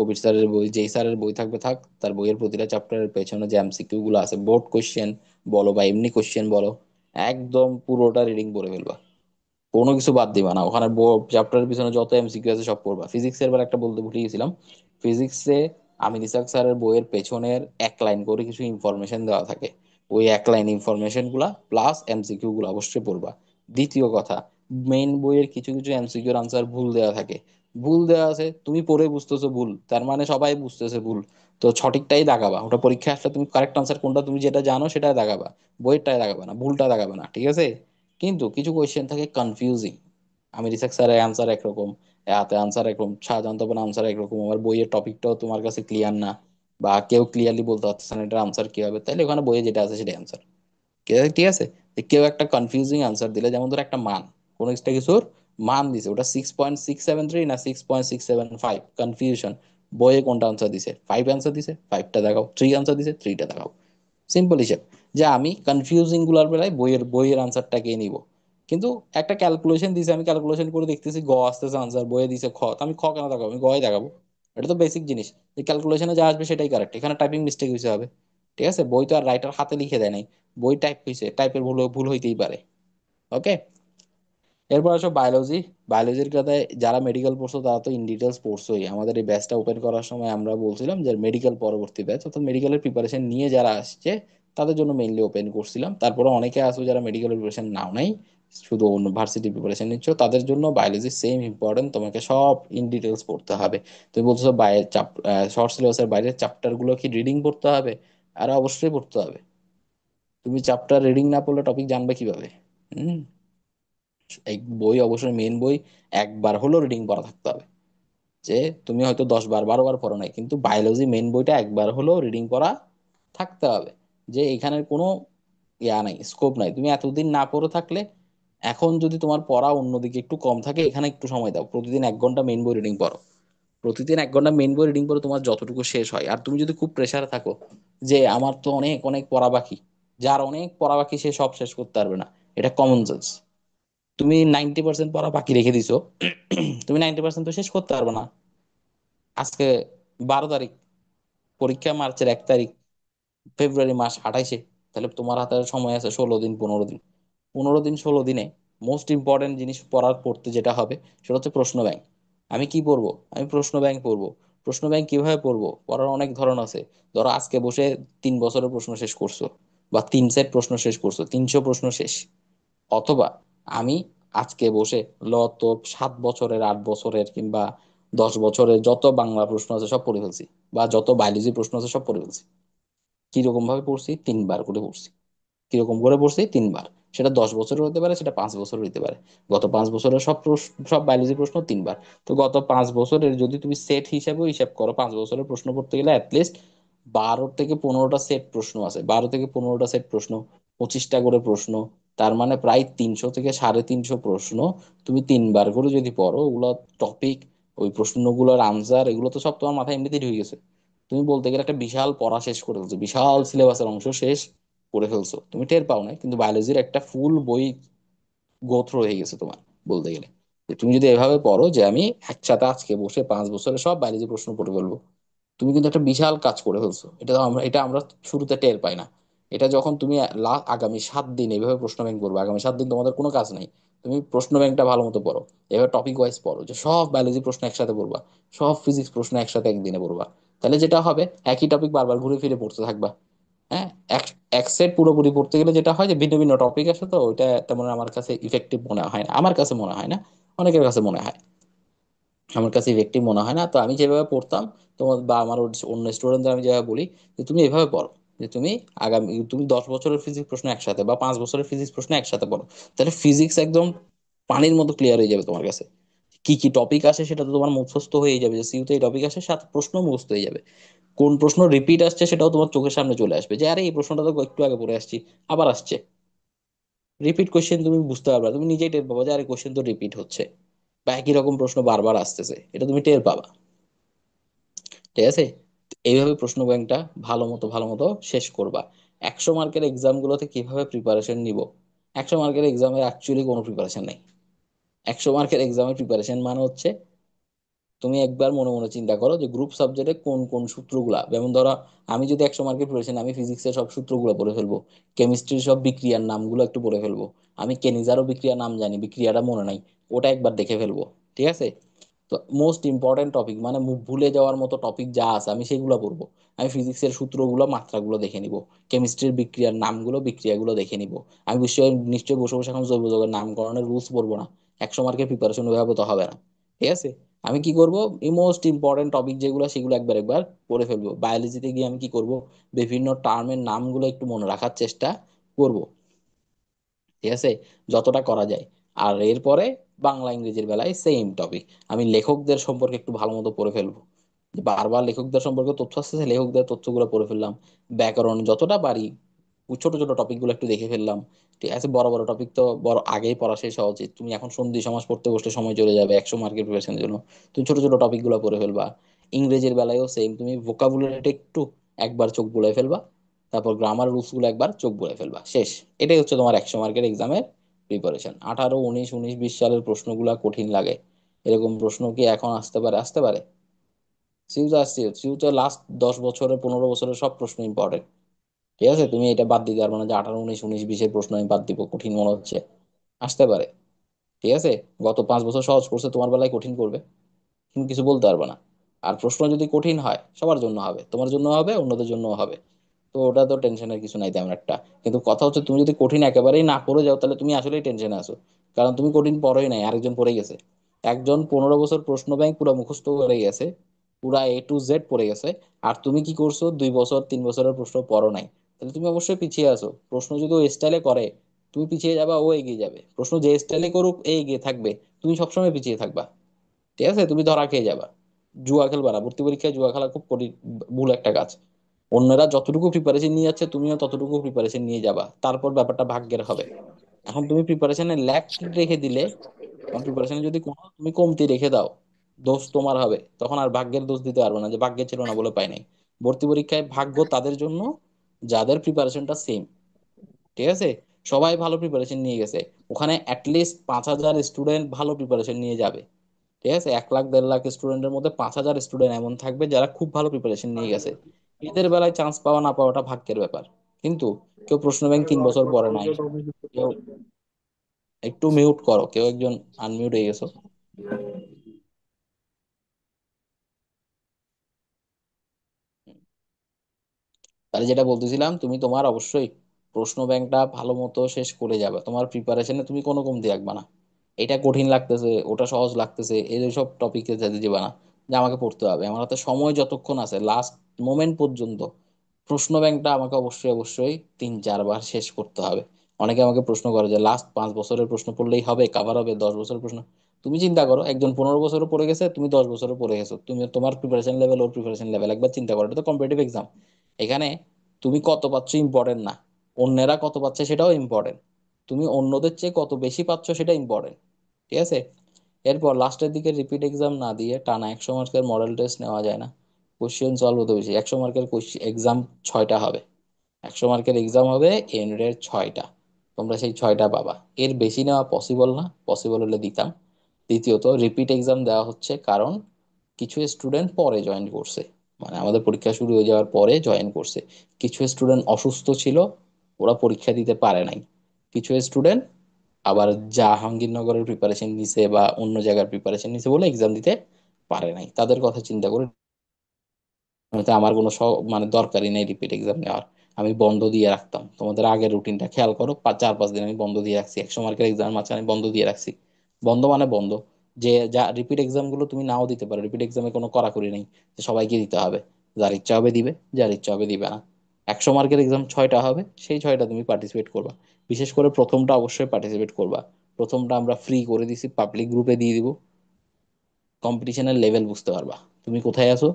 কবির স্যারের বই, যেই স্যারের বই থাকবে থাক, তার বইয়ের প্রতিটা চ্যাপ্টারের পেছনে যে এমসিকিউ গুলো আছে, বোর্ড কোশ্চেন বলো বা এমনি কোশ্চেন বলো, একদম পুরোটা রিডিং করে ফেলবা, কোনো কিছু বাদ দিবা না। ওখানে চ্যাপ্টারের পিছনে যত এমসিকিউ আছে সব পড়বা। ফিজিক্সের বার একটা বলতে ভুলে গেছিলাম, ফিজিক্সে আমির ইসাক স্যারের বইয়ের পেছনের এক লাইন করে কিছু ইনফরমেশন দেওয়া থাকে, ওই এক লাইন ইনফরমেশন গুলা প্লাস এমসিকিউ গুলো অবশ্যই পড়বা। দ্বিতীয় কথা, মেইন বইয়ের কিছু কিছু এমসিকিউর আনসার ভুল দেওয়া থাকে, ভুল দেওয়া আছে, তুমি পড়ে বুঝতেছো ভুল, তার মানে সবাই বুঝতেছে ভুল, তো সঠিকটাই দাগাবা। ওটা পরীক্ষা আসলে তুমি কারেক্ট আনসার কোনটা, তুমি যেটা জানো সেটাই দাগাবা, বইয়েরটাই দাগাবা না, ভুলটা দাগাবে না, ঠিক আছে? কিন্তু কিছু কোয়েশ্চেন থাকে কনফিউজিং, আমির ইসাক স্যারের অ্যান্সার একরকম, হাতে আনসার একরকম, শাহজাহান তপন আনসার একরকম, আমার বইয়ের টপিকটাও তোমার কাছে ক্লিয়ার না, বা কেউ ক্লিয়ারলি বলতে পারতেছে না এটার আনসার কি হবে, তাইলে ওখানে বইয়ে যেটা আছে সেটাই আনসার। ঠিক আছে? যে কেউ একটা কনফিউজিং আনসার দিলে, যেমন ধর একটা মান, কোন একটা কিছুর মান দিছে, ওটা 6.673 না 6.675, কনফিউশন, বইয়ে কোনটা আনসার দিছে, 5 আনসার দিছে, 5টা দেখাও, 3 আনসার দিছে, 3টা দেখাও। সিম্পল হিসেব, যে আমি কনফিউজিং গুলার বেলায় বইয়ের বইয়ের আনসারটাকে নিব। কিন্তু একটা ক্যালকুলেশন দিছে, আমি ক্যালকুলেশন করে দেখতেছি গ আসতেছে আনসার, বইয়ে দিছে খ, তো আমি খ কেন দেখাবো, আমি গয় দেখাবো। এটা তো বেসিক জিনিস, যে ক্যালকুলেশনে যা আসবে সেটাই কারেক্ট, এখানে টাইপিং মিস্টেক হয়েছে হবে। ঠিক আছে? বই তো আর রাইটার হাতে লিখে দেয় নাই, বই টাইপ হয়েছে, টাইপের ভুল ভুল হইতেই পারে। ওকে, এরপর আসো বায়োলজি। বায়োলজির কথায় যারা মেডিকেল পড়ছো তারা তো ইন ডিটেলস পড়ছোই, আমাদের এই ব্যাচটা ওপেন করার সময় আমরা বলছিলাম যে মেডিকেল পরবর্তী ব্যাচ, অর্থাৎ মেডিকেলের প্রিপারেশন নিয়ে যারা আসছে তাদের জন্য মেইনলি ওপেন করছিলাম। তারপরে অনেকে আসো যারা মেডিকেলের প্রিপারেশন নাও নাই, শুধু অন্য ভার্সিটি প্রিপারেশন নিচ্ছ, তাদের জন্য বায়োলজি সেম ইম্পর্টেন্ট, তোমাকে সব ইন ডিটেলস পড়তে হবে। তুমি বলছো বাইরে শর্ট সিলেবাসের বাইরের চ্যাপ্টার গুলো কি রিডিং পড়তে হবে? আর অবশ্যই পড়তে হবে। তুমি চ্যাপ্টার রিডিং না পড়লে টপিক জানবে কিভাবে? হুম। এই বই অবশ্যই মেন বই একবার হলো রিডিং পড়া থাকতে হবে। যে তুমি হয়তো 10 বার 12 বার পড়ো নাই, কিন্তু বায়োলজি মেন বইটা একবার হলো রিডিং পড়া থাকতে হবে। যে এখানের কোনো ইয়া নাই, স্কোপ নাই তুমি এতদিন না পড়ে থাকলে। এখন যদি তোমার পড়া অন্যদিকে একটু কম থাকে, এখানে একটু সময় দাও, প্রতিদিন 1 ঘন্টা মেন বই রিডিং পড়ো। প্রতিদিন 1 ঘন্টা মেন বই রিডিং পড়ো, তোমার যতটুকু শেষ হয়। আর তুমি যদি খুব প্রেসারে থাকো যে আমার তো অনেক অনেক পড়া বাকি, যার অনেক পড়া বাকি সে সব শেষ করতে পারবে না, এটা কমন সেন্স। তুমি 90% পড়া বাকি রেখে দিছো, তুমি 90% তো শেষ করতে পারবে না। আজকে 12 তারিখ, পরীক্ষা মার্চের 1 তারিখ, ফেব্রুয়ারি মাস 28-এ, তাহলে তোমার হাতে সময় আছে 16 দিন 15 দিন। 15 দিন 16 দিনে মোস্ট ইম্পর্টেন্ট জিনিস পড়ার পড়তে যেটা হবে সেটা হচ্ছে প্রশ্ন ব্যাংক। আমি কি পড়বো? আমি প্রশ্ন ব্যাংক পড়বো। প্রশ্ন ব্যাংক কিভাবে পড়বো? পড়ার অনেক ধরন আছে। ধরো আজকে বসে 3 বছরের প্রশ্ন শেষ করছো, বা 3 সেট প্রশ্ন শেষ করছো, 300 প্রশ্ন শেষ। অথবা আমি আজকে বসে তো 7 বছরের 8 বছরের কিংবা 10 বছরের যত বাংলা প্রশ্ন আছে সব পড়ে ফেলছি, বা যত বায়োলজি প্রশ্ন আছে সব পড়ে ফেলছি। কিরকম ভাবে পড়ছি? 3 বার করে পড়ছি। কিরকম করে পড়ছি? 3 বার। সেটা 10 বছরের হতে পারে, সেটা 5 বছরের হতে পারে। গত 5 বছরের সব প্রশ্ন, সব বায়োলজি প্রশ্ন 3 বার। তো গত 5 বছরের যদি তুমি সেট হিসাবেও হিসাব করো, 5 বছরের প্রশ্ন পড়তে গেলে অ্যাটলিস্ট 12 থেকে 15টা সেট প্রশ্ন আছে, 12 থেকে 15টা সেট প্রশ্ন, 25টা করে প্রশ্ন, তার মানে প্রায় 300 থেকে 350 প্রশ্ন। তুমি 3 বার করে যদি পড়ো, ওগুলো টপিক, ওই প্রশ্নগুলোর আনসার, এগুলো তো সব তোমার মাথায় এমনিতেই ঢুকে গেছে। তুমি বলতে গেলে একটা বিশাল পড়া শেষ করে ফেলছো, বিশাল সিলেবাসের অংশ শেষ করে ফেলছো, তুমি টের পাও না, কিন্তু বায়োলজির একটা ফুল বই গো থ্রু হয়ে গেছে তোমার, বলতে গেলে। যে তুমি যদি এভাবে পড়ো যে আমি একসাথে আজকে বসে 5 বছরের সব বায়োলজি প্রশ্ন পড়ে ফেলবো, তুমি কিন্তু একটা বিশাল কাজ করে ফেলছো। এটা আমরা শুরুতে টের পাই না। এটা যখন তুমি আগামী 7 দিন এইভাবে প্রশ্ন ব্যাংক করবে, আগামী 7 দিন তোমাদের কোনো কাজ নাই, তুমি প্রশ্ন ব্যাংকটা ভালো মতো পড়ো। এবার টপিক ওয়াইজ পড়ো, যে সব বায়োলজি প্রশ্ন একসাথে পড়বা, সব ফিজিক্স প্রশ্ন একসাথে একদিনে পড়বা। তাহলে যেটা হবে, একই টপিক বারবার ঘুরে ফিরে পড়তে থাকবা। হ্যাঁ, এক এক সেট পুরোপুরি পড়তে গেলে যেটা হয় যে ভিন্ন ভিন্ন টপিক আসে, তো ওইটা তেমন আমার কাছে ইফেক্টিভ মনে হয় না, আমার কাছে মনে হয় না, অনেকের কাছে মনে হয়। আমার কাছে ইফেক্টিভ মনে হয় না। তো আমি যেভাবে পড়তাম, তোমার বা আমার অন্য স্টুডেন্টদের আমি যেভাবে বলি, যে তুমি এভাবে পড়ো, যে তুমি তুমি 10 বছরের ফিজিক্স প্রশ্ন একসাথে বা 5 বছরের ফিজিক্স প্রশ্ন একসাথে পড়ো, তাহলে ফিজিক্স একদম পানির মতো ক্লিয়ার হয়ে যাবে তোমার কাছে। কি কি টপিক আসে সেটা তো তোমার মুখস্থ হয়ে যাবে, যে সিইউতে এই টপিক আসে, সাত প্রশ্ন মুখস্থ হয়ে যাবে। কোন প্রশ্ন রিপিট আসছে সেটাও তোমার চোখের সামনে চলে আসবে, যে আরে এই প্রশ্নটা তো একটু আগে পড়ে আসছি, আবার আসছে। রিপিট কোশ্চেন তুমি বুঝতে পারবে, তুমি নিজেই টের পাবা যে আরে কোশ্চেন তো রিপিট হচ্ছে, বা একই রকম প্রশ্ন বারবার আসতেছে, এটা তুমি টের পাবা। ঠিক আছে? তো এইভাবে প্রশ্ন ব্যাংকটা ভালো মতো শেষ করবা। 100 মার্কের এক্সাম গুলোতে কিভাবে প্রিপারেশন নিব? 100 মার্কের এক্সামে অ্যাকচুয়ালি কোনো প্রিপারেশন নেই। 100 মার্কের এক্সামের প্রিপারেশন মানে হচ্ছে তুমি একবার মনে মনে চিন্তা করো যে গ্রুপ সাবজেক্টে কোন কোন সূত্রগুলা, যেমন ধরো আমি যদি 100 মার্কের প্রিপারেশন, আমি ফিজিক্সের সব সূত্রগুলো পড়ে ফেলবো, কেমিস্ট্রির সব বিক্রিয়ার নামগুলো একটু পড়ে ফেলবো, আমি কেনিজারও বিক্রিয়ার নাম জানি, বিক্রিয়াটা মনে নাই, ওটা একবার দেখে ফেলবো। ঠিক আছে? তো মোস্ট ইম্পর্টেন্ট টপিক মানে মুখ ভুলে যাওয়ার মতো টপিক যা আছে আমি সেগুলো পড়বো। আমি ফিজিক্সের সূত্রগুলো মাত্রাগুলো দেখে নিব, কেমিস্ট্রির বিক্রিয়ার নামগুলো বিক্রিয়াগুলো দেখে নিব। আমি নিশ্চয়ই বসে বসে এখন জৈব যৌগের নামকরণের রুলস পড়বো না, 100 মার্কের প্রিপারেশন ওইভাবে তো হবে না। ঠিক আছে? আমি কি করব, এই মোস্ট ইম্পর্টেন্ট টপিক যেগুলো সেগুলো একবার একবার পড়ে ফেলবো। বায়োলজিতে গিয়ে আমি কি করব, বিভিন্ন টার্মের নামগুলো একটু মনে রাখার চেষ্টা করব। ঠিক আছে? যতটা করা যায়। আর এরপরে বাংলা ইংরেজির বেলায় সেম টপিক, আমি লেখকদের সম্পর্কে একটু ভালো মতো পড়ে ফেলবো। যে বারবার লেখকদের সম্পর্কে তথ্য আসতেছে, লেখকদের তথ্যগুলো পড়ে ফেললাম। ব্যাকরণ যতটা পারি ছোট ছোট টপিক গুলো একটু দেখে ফেললাম। ঠিক আছে? বড় বড় টপিক তো বড় আগেই পড়া শেষ হওয়া উচিত। তুমি এখন সন্ধি সমাজ পড়তে বসলে সময় চলে যাবে 100 মার্কের প্রিপারেশনের জন্য। তুমি ছোট ছোট টপিক গুলো পড়ে ফেলবা। ইংরেজির বেলায়ও সেম, তুমি ভোকাবুলারিটা একটু একবার চোখ বুলাই ফেলবা, তারপর গ্রামার রুলস গুলো একবার চোখ বুলাই ফেলবা, শেষ। এটাই হচ্ছে তোমার 100 মার্কের এক্সামের প্রিপারেশন। 18, 19, 19, 20 সালের প্রশ্নগুলা কঠিন লাগে এরকম প্রশ্ন কি এখন আসতে পারে? আসতে পারে। ফিউচার আসছে, ফিউচার লাস্ট 10 বছরের 15 বছরের সব প্রশ্ন ইম্পর্টেন্ট। ঠিক আছে? তুমি এটা বাদ দিতে পারবে না যে 18, 19, 19, 20-এর প্রশ্ন আমি বাদ দিব, কঠিন মনে হচ্ছে। আসতে পারে। ঠিক আছে? গত 5 বছর সহজ করছে, তোমার বেলায় কঠিন করবে, তুমি কিছু বলতে পারবে না। আর প্রশ্ন যদি কঠিন হয় সবার জন্য হবে, তোমার জন্য হবে, অন্যদের জন্য হবে। তো ওটা তো টেনশনের কিছু নাই তেমন একটা। কিন্তু কথা হচ্ছে তুমি যদি কঠিন একেবারেই না করে যাও তাহলে তুমি আসলেই টেনশনে আছো। কারণ তুমি কঠিন পড়োই নাই, আরেকজন পড়ে গেছে। একজন 15 বছর প্রশ্ন ব্যাংক পুরো মুখস্থ করে গেছে, পুরা A to Z পড়ে গেছে। আর তুমি কি করছো, 2 বছর 3 বছরের প্রশ্ন পড়ো নাই। তাহলে তুমি অবশ্যই পিছিয়ে আছো। প্রশ্ন যদি ও স্টাইলে করে তুমি পিছিয়ে যাবা, ও এগিয়ে যাবে। প্রশ্ন যে স্টাইলে করুক এ এগিয়ে থাকবে, তুমি সবসময় পিছিয়ে থাকবা। ঠিক আছে? তুমি ধরা খেয়ে যাবা। জুয়া খেলবা না, ভর্তি পরীক্ষায় জুয়া খেলা খুব ভুল একটা কাজ। অন্যরা যতটুকু প্রিপারেশন নিয়ে যাচ্ছে তুমিও ততটুকু প্রিপারেশন নিয়ে যাবা, তারপর ব্যাপারটা ভাগ্যের হবে। এখন তুমি প্রিপারেশনে ল্যাক রেখে দিলে, তোমার প্রিপারেশনে যদি কোনো তুমি কমতি রেখে দাও, দোষ তোমার হবে। তখন আর ভাগ্যের দোষ দিতে পারবে না যে ভাগ্যে ছিল না বলে পাই নাই। ভর্তি পরীক্ষায় ভাগ্য তাদের জন্য যাদের প্রিপারেশনটা সেম। ঠিক আছে? সবাই ভালো প্রিপারেশন নিয়ে গেছে, ওখানে অ্যাটলিস্ট 5,000 স্টুডেন্ট ভালো প্রিপারেশন নিয়ে যাবে। ঠিক আছে? 1 লাখ 1.5 লাখ স্টুডেন্টের মধ্যে 5,000 স্টুডেন্ট এমন থাকবে যারা খুব ভালো প্রিপারেশন নিয়ে গেছে। এদের বেলায় চান্স পাওয়া না পাওয়াটা ভাগ্যের ব্যাপার। কিন্তু কেউ প্রশ্ন ব্যাংক 3 বছর পড়ে নাই, কেউ, একটু মিউট করো, কেউ একজন আনমিউট হয়ে গেছো। তাহলে যেটা বলতেছিলাম, তুমি তোমার অবশ্যই প্রশ্ন ব্যাংকটা ভালো মতো শেষ করে যাবে, তোমার প্রিপারেশনে তুমি কোনো কমতি রাখবা না। এটা কঠিন লাগতেছে, ওটা সহজ লাগতেছে, এই সব টপিকে যেতে দিবা না যে আমাকে পড়তে হবে। আমার হাতে সময় যতক্ষণ আছে লাস্ট মোমেন্ট পর্যন্ত প্রশ্ন ব্যাংকটা আমাকে অবশ্যই অবশ্যই 3-4 বার শেষ করতে হবে। অনেকে আমাকে প্রশ্ন করে যে লাস্ট 5 বছরের প্রশ্ন পড়লেই হবে, কাভার হবে 10 বছরের প্রশ্ন? তুমি চিন্তা করো, একজন 15 বছরও পড়ে গেছে, তুমি 10 বছরও পড়ে গেছো, তুমি তোমার প্রিপারেশন লেভেল ওর প্রিপারেশন লেভেল একবার চিন্তা করো। এটা তো কম্পিটিটিভ এক্সাম। এখানে তুমি কত পাচ্ছ ইম্পর্টেন্ট না, অন্যেরা কত পাচ্ছে সেটাও ইম্পর্টেন্ট। তুমি অন্যদের চেয়ে কত বেশি পাচ্ছ সেটা ইম্পর্টেন্ট। ঠিক আছে? এরপর লাস্টের দিকে রিপিট এক্সাম না দিয়ে টানা 100 মার্কের মডেল টেস্ট নেওয়া যায় না। কোশ্চেন সলভ হতে বেশি, 100 মার্কের এক্সাম 6টা হবে। 100 মার্কের এক্সাম হবে, এর 6টা। তোমরা সেই 6টা পাবা, এর বেশি নেওয়া পসিবল না, পসিবল হলে দিতাম। দ্বিতীয়ত রিপিট এক্সাম দেওয়া হচ্ছে কারণ কিছু স্টুডেন্ট পরে জয়েন করছে, মানে আমাদের পরীক্ষা শুরু হয়ে যাওয়ার পরে জয়েন করছে। কিছু স্টুডেন্ট অসুস্থ ছিল, ওরা পরীক্ষা দিতে পারে নাই। কিছু স্টুডেন্ট আবার জাহাঙ্গীরনগরের প্রিপারেশন নিছে বা অন্য জায়গার প্রিপারেশন নিছে বলে এক্সাম দিতে পারে নাই, তাদের কথা চিন্তা করে তো আমার কোনো মানে দরকারই নেই রিপিট এক্সাম নেওয়ার। আমি বন্ধ দিয়ে রাখতাম, তোমাদের আগের রুটিনটা খেয়াল করো, 4-5 দিন আমি বন্ধ দিয়ে রাখছি, 100 মার্কের এক্সামের মাঝখানে আমি বন্ধ দিয়ে রাখছি। বন্ধ মানে বন্ধ, যে যা রিপিট এক্সাম গুলো তুমি নাও দিতে পারো, রিপিট এক্সামে কোনো কড়াকড়ি নেই যে সবাইকে দিতে হবে। যার ইচ্ছা হবে দিবে, যার ইচ্ছা হবে দিবে না। 100 মার্কের এক্সাম 6টা হবে, সেই 6টা তুমি পার্টিসিপেট করবা। বিশেষ করে প্রথমটা অবশ্যই পার্টিসিপেট করবা। প্রথমটা আমরা ফ্রি করে দিছি, পাবলিক গ্রুপে দিয়ে দিব। কম্পিটিশনের লেভেল বুঝতে পারবা তুমি কোথায় আছো,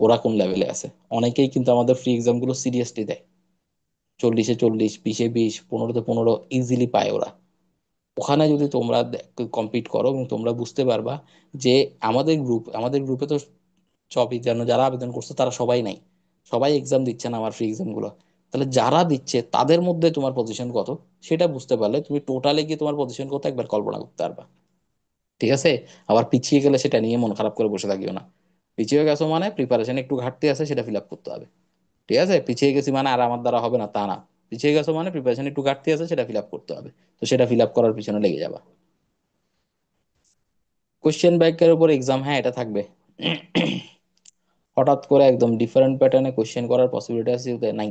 ওরা কোন লেভেলে আছে। অনেকেই কিন্তু আমাদের ফ্রি এক্সাম গুলো সিরিয়াসলি দেয়, 40-এ 40, 20-এ 20, 15-তে 15 ইজিলি পায় ওরা। ওখানে যদি তোমরা কম্পিট করো এবং তোমরা বুঝতে পারবা যে আমাদের গ্রুপে তো সবই যেন, যারা আবেদন করছে তারা সবাই নাই, সবাই এক্সাম দিচ্ছে না আমার ফ্রি এক্সাম গুলো। তাহলে যারা দিচ্ছে তাদের মধ্যে তোমার পজিশন কত সেটা বুঝতে পারলে তুমি টোটালে গিয়ে তোমার পজিশন কত একবার কল্পনা করতে পারবা। ঠিক আছে? আবার পিছিয়ে গেলে সেটা নিয়ে মন খারাপ করে বসে থাকিও না। পিছিয়ে গেছো মানে প্রিপারেশন একটু ঘাটতি আছে, সেটা ফিল আপ করতে হবে। ঠিক আছে? পিছিয়ে গেছি মানে আর আমার দ্বারা হবে না তা না। পিছিয়ে গেছো মানে প্রিপারেশন একটু ঘাটতি আছে, সেটা ফিল আপ করতে হবে। তো সেটা ফিল আপ করার পিছনে লেগে যাবা। কোশ্চেন ব্যাংকের উপর এক্সাম, হ্যাঁ এটা থাকবে। হঠাৎ করে একদম ডিফারেন্ট প্যাটার্নে কোশ্চেন করার পসিবিলিটি আছে ওতে? নাই,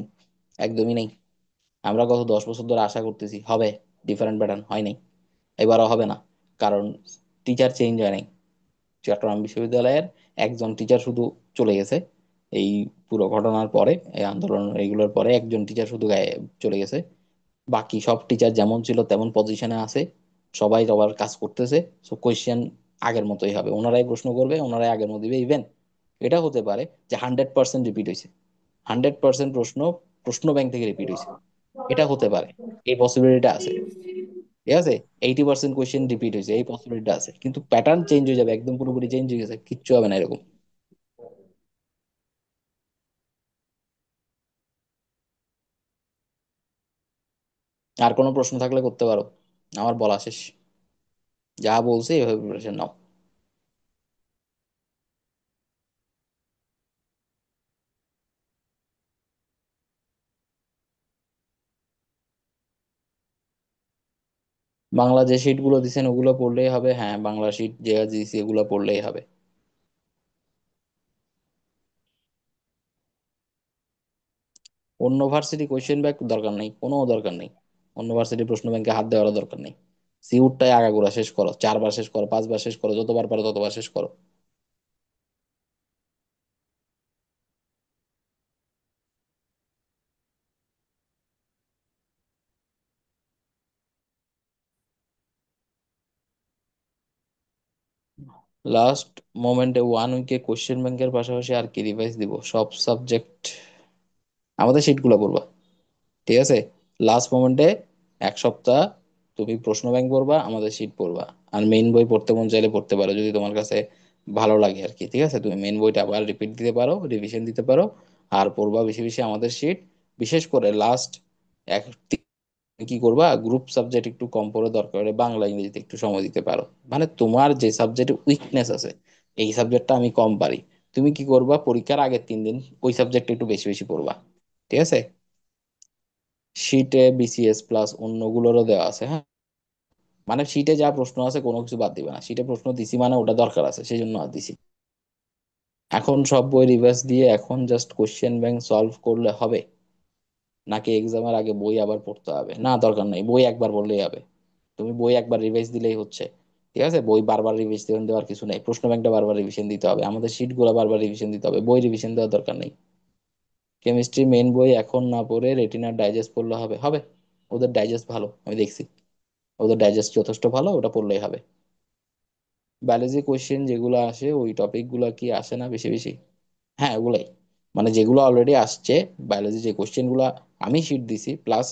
একদমই নেই। আমরা গত 10 বছর ধরে আশা করতেছি হবে ডিফারেন্ট প্যাটার্ন, হয় নাই। এবারও হবে না, কারণ টিচার চেঞ্জ হয় নাই। চট্টগ্রাম বিশ্ববিদ্যালয়ের একজন টিচার শুধু চলে গেছে এই পুরো ঘটনার পরে, এই আন্দোলন এগুলোর পরে একজন টিচার শুধু গায়ে চলে গেছে। বাকি সব টিচার যেমন ছিল তেমন পজিশনে আছে, সবাই সবার কাজ করতেছে। সো কোয়েশ্চেন আগের মতোই হবে, ওনারাই প্রশ্ন করবে, ওনারাই আগের মতো দিবে। ইভেন এটা হতে পারে যে 100% রিপিট হয়েছে, 100% প্রশ্ন প্রশ্ন ব্যাংক থেকে রিপিট হয়েছে, এটা হতে পারে, এই পসিবিলিটিটা আছে। ঠিক আছে? 80% কোয়েশ্চেন রিপিট হয়েছে, এই পসিবিলিটিটা আছে, কিন্তু প্যাটার্ন চেঞ্জ হয়ে যাবে, একদম পুরোপুরি চেঞ্জ হয়ে গেছে, কিচ্ছু হবে না এরকম। আর কোনো প্রশ্ন থাকলে করতে পারো, আমার বলা শেষ। যা বলছে এভাবে প্রিপারেশন নাও। বাংলা যে শিট গুলো দিছেন ওগুলো পড়লেই হবে, হ্যাঁ বাংলা শিট যে দিয়েছি এগুলো পড়লেই হবে। অন্য ভার্সিটি কোয়েশ্চেন ব্যাংক দরকার নেই, কোনো দরকার নেই। অন্য ভার্সিটি প্রশ্ন ব্যাংকে হাত দেওয়ার দরকার নেই। সিউটটাই আগাগোড়া শেষ করো, 4 বার শেষ করো, 5 বার শেষ করো, যতবার পারো ততবার শেষ করো। লাস্ট মোমেন্টে 1 উইকে কোয়েশ্চেন ব্যাংকের পাশাপাশি আর কি রিভাইজ দিব? সব সাবজেক্ট, আমাদের শিটগুলো পড়বা। ঠিক আছে? লাস্ট মোমেন্টে 1 সপ্তাহ তুমি প্রশ্ন ব্যাংক পড়বা, আমাদের শিট পড়বা। আর মেইন বই পড়তে মন চাইলে পড়তে পারো, যদি তোমার কাছে ভালো লাগে আর কি। ঠিক আছে? তুমি মেইন বইটা আবার রিপিট দিতে পারো, রিভিশন দিতে পারো, আর পড়বা বেশি বেশি আমাদের শিট। বিশেষ করে লাস্ট এক কি করবা, গ্রুপ সাবজেক্ট একটু কম পড়ে, দরকার হলে বাংলা ইংরেজিতে একটু সময় দিতে পারো। মানে তোমার যে সাবজেক্টে উইকনেস আছে, এই সাবজেক্টটা আমি কম পারি, তুমি কি করবা, পরীক্ষার আগের 3 দিন ওই সাবজেক্টে একটু বেশি বেশি পড়বা। ঠিক আছে? শিটে বিসিএস প্লাস অন্যগুলোরও দেওয়া আছে, হ্যাঁ। মানে শিটে যা প্রশ্ন আছে কোনো কিছু বাদ দিবে না, শিটে প্রশ্ন দিছি মানে ওটা দরকার আছে, সেই জন্য আর দিছি। এখন সব বই রিভার্স দিয়ে এখন জাস্ট কোশ্চেন ব্যাংক সলভ করলে হবে, নাকি এক্সামের আগে বই আবার পড়তে হবে? না, দরকার নাই, বই একবার পড়লেই হবে। তুমি বই একবার রিভাইজ দিলেই হচ্ছে। ঠিক আছে? বই বারবার রিভিশন দেওয়ার কিছু নেই, প্রশ্ন ব্যাংকটা বারবার রিভিশন দিতে হবে, আমাদের শিট গুলো বারবার রিভিশন দিতে হবে, বই রিভিশন দেওয়ার দরকার নেই। কেমিস্ট্রি মেইন বই এখন না পড়ে রেটিনার ডাইজেস্ট পড়লে হবে? হবে। ওদের ডাইজেস্ট ভালো, আমি দেখছি, ওদের ডাইজেস্ট যথেষ্ট ভালো, ওটা পড়লেই হবে। বায়োলজি কোশ্চেন যেগুলো আসে ওই টপিক গুলা কি আসে না বেশি বেশি? হ্যাঁ ওগুলাই, মানে যেগুলো অলরেডি আসছে, বায়োলজি যে কোশ্চেন গুলা আমি শিট দিছি, প্লাস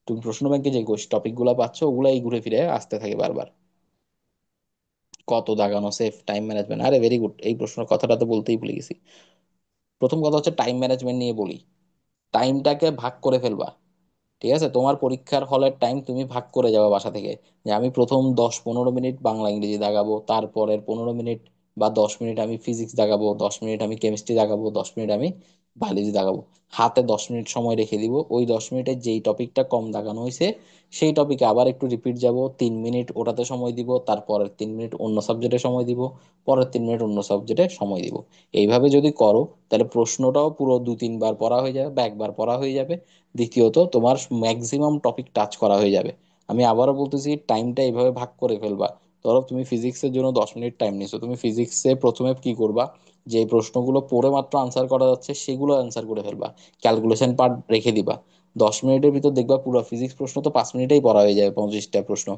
তুমি প্রশ্ন ব্যাংকে যে টপিক গুলা পাচ্ছ, ওগুলাই ঘুরে ফিরে আসতে থাকে বারবার। কত দাগানো সেফ, টাইম ম্যানেজমেন্ট, আরে ভেরি গুড, এই প্রশ্ন কথাটা তো বলতেই ভুলে গেছি। প্রথম কথা হচ্ছে টাইম ম্যানেজমেন্ট নিয়ে বলি। টাইমটাকে ভাগ করে ফেলবা। ঠিক আছে? তোমার পরীক্ষার হলের টাইম তুমি ভাগ করে যাবে বাসা থেকে, যে আমি প্রথম 10-15 মিনিট বাংলা ইংরেজি দাগাবো, তারপরের 15 মিনিট বা 10 মিনিট আমি ফিজিক্স দাগাবো, 10 মিনিট আমি কেমিস্ট্রি দাগাবো, 10 মিনিট আমি বায়োলজি দাগাবো। হাতে 10 মিনিট সময় রেখে দিব, ওই 10 মিনিটে যেই টপিকটা কম দাগানো হয়েছে সেই টপিকে আবার একটু রিপিট যাব, 3 মিনিট ওটাতে সময় দিব, তারপরের 3 মিনিট অন্য সাবজেক্টে সময় দিব, পরের 3 মিনিট অন্য সাবজেক্টে সময় দিব। এইভাবে যদি করো তাহলে প্রশ্নটাও পুরো 2-3 বার পড়া হয়ে যাবে বা একবার পড়া হয়ে যাবে। দ্বিতীয়ত তোমার ম্যাক্সিমাম টপিক টাচ করা হয়ে যাবে। আমি আবারও বলতেছি, টাইমটা এইভাবে ভাগ করে ফেলবা। ধরো তুমি ফিজিক্সের জন্য 10 মিনিট টাইম নিছো, তুমি ফিজিক্সে প্রথমে কি করবা, যে প্রশ্নগুলো পড়ে মাত্র আনসার করা যাচ্ছে সেগুলো আনসার করে ফেলবা, ক্যালকুলেশন পার্ট রেখে দিবা। 10 মিনিটের ভিতর দেখবা পুরো ফিজিক্স প্রশ্ন তো 5 মিনিটেই পড়া হয়ে যাবে, 25টা প্রশ্ন।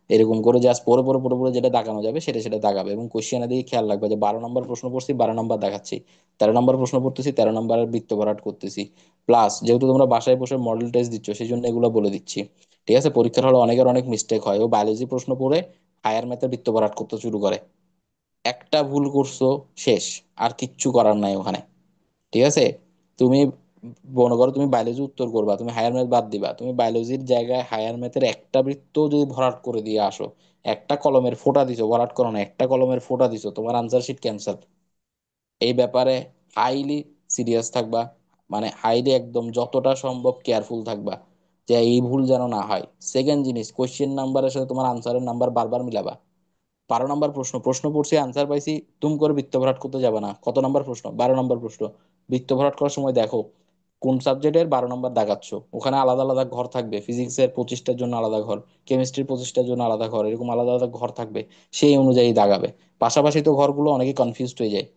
এরকম করে জাস্ট পড়ে পড়ে পড়ে পড়ে যেটা দাগানো যাবে সেটা সেটা দাগাবে, এবং কোশ্চেনে দিকে খেয়াল রাখবে যে 12 নম্বর প্রশ্ন পড়ছি 12 নম্বর দেখাচ্ছি, 13 নম্বর প্রশ্ন পড়তেছি 13 নম্বরের বৃত্ত ভরাট করতেছি। প্লাস যেহেতু তোমরা বাসায় বসে মডেল টেস্ট দিচ্ছ সেই জন্য এগুলো বলে দিচ্ছি। ঠিক আছে? পরীক্ষার হলে অনেকের অনেক মিস্টেক হয়, ও বায়োলজি প্রশ্ন পড়ে হায়ার ম্যাথে বৃত্ত ভরাট করতে শুরু করে, একটা ভুল করছো শেষ, আর কিচ্ছু করার নাই ওখানে। ঠিক আছে? তুমি মনে করো তুমি বায়োলজি উত্তর করবা, তুমি হায়ার ম্যাথ বাদ দিবা, তুমি বায়োলজির জায়গায় হায়ার ম্যাথের একটা বৃত্ত যদি ভরাট করে দিয়ে আসো, একটা কলমের ফোঁটা দিছো, ভরাট করো না, একটা কলমের ফোঁটা দিছো, তোমার আনসার শিট ক্যান্সেল। এই ব্যাপারে হাইলি সিরিয়াস থাকবা, মানে হাইলি একদম যতটা সম্ভব কেয়ারফুল থাকবা যে এই ভুল যেন না হয়। সেকেন্ড জিনিস, কোশ্চেন নাম্বারের সাথে তোমার আনসারের নাম্বার বারবার মিলাবা। 12 নম্বর প্রশ্ন, প্রশ্ন পড়ছি আনসার পাইছি, তুম করে বৃত্ত ভরাট করতে যাবে না। কত নম্বর প্রশ্ন? 12 নম্বর প্রশ্ন। বৃত্ত ভরাট করার সময় দেখো কোন সাবজেক্টের 12 নম্বর দাগাচ্ছ, ওখানে আলাদা আলাদা ঘর থাকবে, ফিজিক্সের 25টার জন্য আলাদা ঘর, কেমিস্ট্রির 25টার জন্য আলাদা ঘর, এরকম আলাদা আলাদা ঘর থাকবে, সেই অনুযায়ী দাগাবে। পাশাপাশি তো ঘরগুলো অনেকে কনফিউজড হয়ে যায়,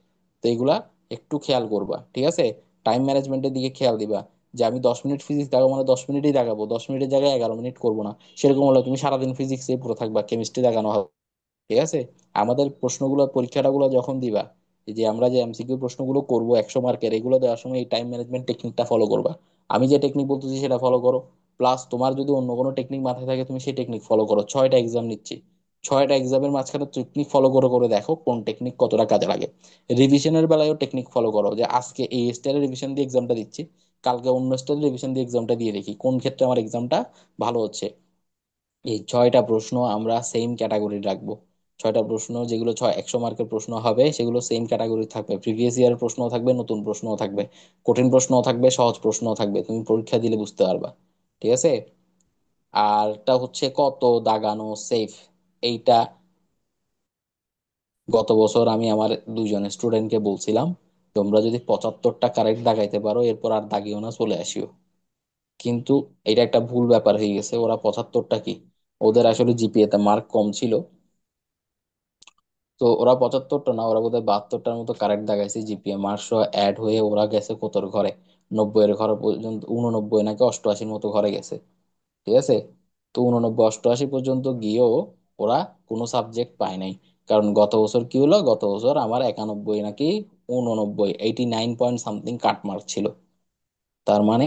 তো এইগুলা একটু খেয়াল করবা, ঠিক আছে? টাইম ম্যানেজমেন্টের দিকে খেয়াল দিবা, যে আমি 10 মিনিট ফিজিক্স দাগাবো মানে 10 মিনিটই দাগাবো, 10 মিনিটের জায়গায় 11 মিনিট করবো না। সেরকম হলে তুমি সারাদিন ফিজিক্সে পুরো থাকবা, কেমিস্ট্রি দাগানো হবে। ঠিক আছে? আমাদের প্রশ্নগুলো, পরীক্ষাটাগুলো যখন দিবা, এই যে আমরা যে এমসিকিউ প্রশ্নগুলো করব 100 মার্কের, এগুলো দেওয়ার সময় এই টাইম ম্যানেজমেন্ট টেকনিকটা ফলো করবা। আমি যে টেকনিক বলতেছি সেটা ফলো করো, প্লাস তোমার যদি অন্য কোনো টেকনিক মাথায় থাকে তুমি সেই টেকনিক ফলো করো। 6টা এক্সাম নিচ্ছি, 6টা এক্সামের মাঝখানে টেকনিক ফলো করে করে দেখো কোন টেকনিক কতটা কাজে লাগে। রিভিশনের বেলায়ও টেকনিক ফলো করো, যে আজকে এই স্টাইলের রিভিশন দিয়ে এক্সামটা দিচ্ছি, কালকে অন্য স্টাইলের রিভিশন দিয়ে এক্সামটা দিয়ে দেখি কোন ক্ষেত্রে আমার এক্সামটা ভালো হচ্ছে। এই 6টা প্রশ্ন আমরা সেম ক্যাটাগরি রাখবো। 6টা প্রশ্ন যেগুলো 100 মার্কের প্রশ্ন হবে সেগুলো সেম ক্যাটাগরি থাকবে, প্রিভিয়াস ইয়ারের প্রশ্নও থাকবে, নতুন প্রশ্নও থাকবে, কঠিন প্রশ্নও থাকবে, সহজ প্রশ্নও থাকবে, তুমি পরীক্ষা দিলে বুঝতে পারবা। ঠিক আছে? আর টা হচ্ছে কত দাগানো সেফ, এইটা গত বছর আমি আমার 2জন স্টুডেন্টকে বলছিলাম, তোমরা যদি 75টা কারেক্ট দাগাইতে পারো এরপর আর দাগিও না, চলে আসিও। কিন্তু এটা একটা ভুল ব্যাপার হয়ে গেছে, ওরা 75টা কি, ওদের আসলে জিপিএ তে মার্ক কম ছিল। তো ওরা 75টা না, ওরা বোধহয় 72টার মতো কারেক্ট দেখাইছে, জিপিএ মার্কস অ্যাড হয়ে ওরা গেছে কতর ঘরে, 90-এর ঘরে পর্যন্ত, 89 নাকি 88-র মতো ঘরে গেছে। ঠিক আছে? তো 89 88 পর্যন্ত গিয়েও ওরা কোনো সাবজেক্ট পায় নাই। কারণ গত বছর কি হলো, গত বছর আমার 91 নাকি 89, 89 পয়েন্ট সামথিং কাট মার্ক ছিল। তার মানে